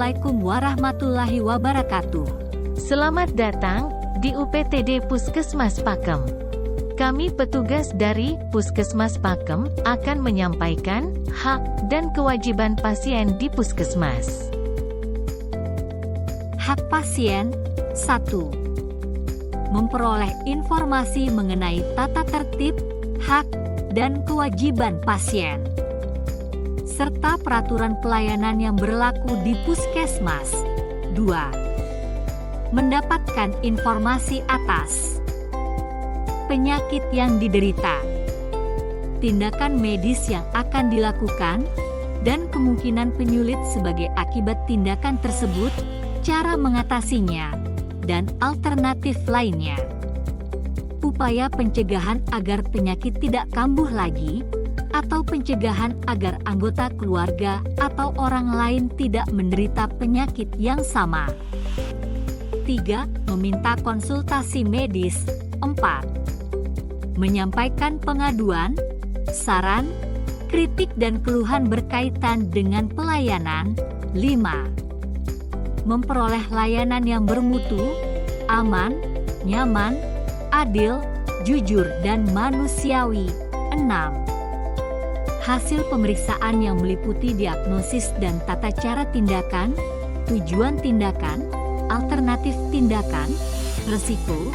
Assalamualaikum warahmatullahi wabarakatuh. Selamat datang di UPTD Puskesmas Pakem. Kami petugas dari Puskesmas Pakem akan menyampaikan hak dan kewajiban pasien di Puskesmas. Hak pasien 1. Memperoleh informasi mengenai tata tertib, hak, dan kewajiban pasien, serta peraturan pelayanan yang berlaku di Puskesmas. 2. Mendapatkan informasi atas penyakit yang diderita, tindakan medis yang akan dilakukan, dan kemungkinan penyulit sebagai akibat tindakan tersebut, cara mengatasinya, dan alternatif lainnya. Upaya pencegahan agar penyakit tidak kambuh lagi, atau pencegahan agar anggota keluarga atau orang lain tidak menderita penyakit yang sama. 3. Meminta konsultasi medis. 4. Menyampaikan pengaduan, saran, kritik dan keluhan berkaitan dengan pelayanan. 5. Memperoleh layanan yang bermutu, aman, nyaman, adil, jujur dan manusiawi. 6. Hasil pemeriksaan yang meliputi diagnosis dan tata cara tindakan, tujuan tindakan, alternatif tindakan, resiko,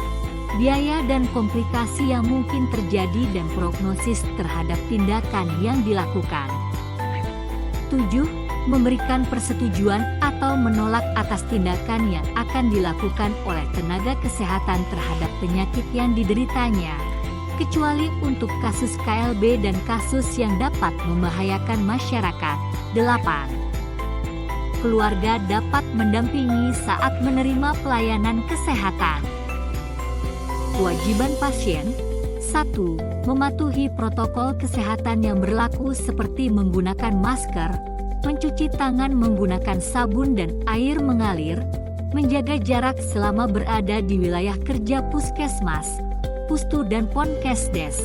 biaya dan komplikasi yang mungkin terjadi dan prognosis terhadap tindakan yang dilakukan. 7. Memberikan persetujuan atau menolak atas tindakan yang akan dilakukan oleh tenaga kesehatan terhadap penyakit yang dideritanya, kecuali untuk kasus KLB dan kasus yang dapat membahayakan masyarakat. 8. Keluarga dapat mendampingi saat menerima pelayanan kesehatan. Kewajiban pasien 1. Mematuhi protokol kesehatan yang berlaku seperti menggunakan masker, mencuci tangan menggunakan sabun dan air mengalir, menjaga jarak selama berada di wilayah kerja puskesmas, pustu dan ponkesdes.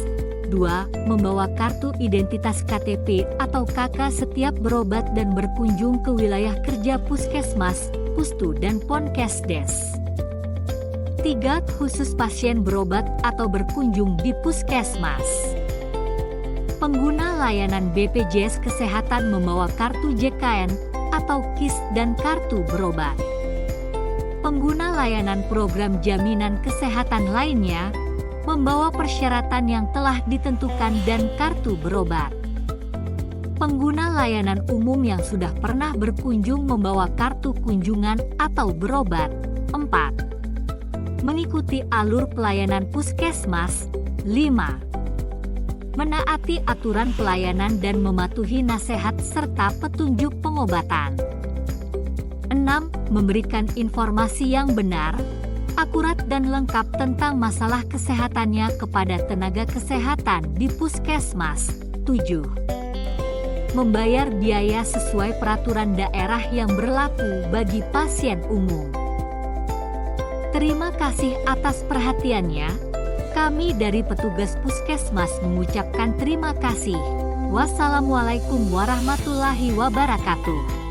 2. Membawa kartu identitas KTP atau KK setiap berobat dan berkunjung ke wilayah kerja puskesmas, pustu dan ponkesdes. 3. Khusus pasien berobat atau berkunjung di puskesmas. Pengguna layanan BPJS Kesehatan membawa kartu JKN atau KIS dan kartu berobat. Pengguna layanan program jaminan kesehatan lainnya membawa persyaratan yang telah ditentukan dan kartu berobat. Pengguna layanan umum yang sudah pernah berkunjung membawa kartu kunjungan atau berobat. 4. Mengikuti alur pelayanan puskesmas. 5. Menaati aturan pelayanan dan mematuhi nasihat serta petunjuk pengobatan. 6. Memberikan informasi yang benar, akurat dan lengkap tentang masalah kesehatannya kepada tenaga kesehatan di puskesmas. 7. Membayar biaya sesuai peraturan daerah yang berlaku bagi pasien umum. Terima kasih atas perhatiannya. Kami dari petugas puskesmas mengucapkan terima kasih. Wassalamualaikum warahmatullahi wabarakatuh.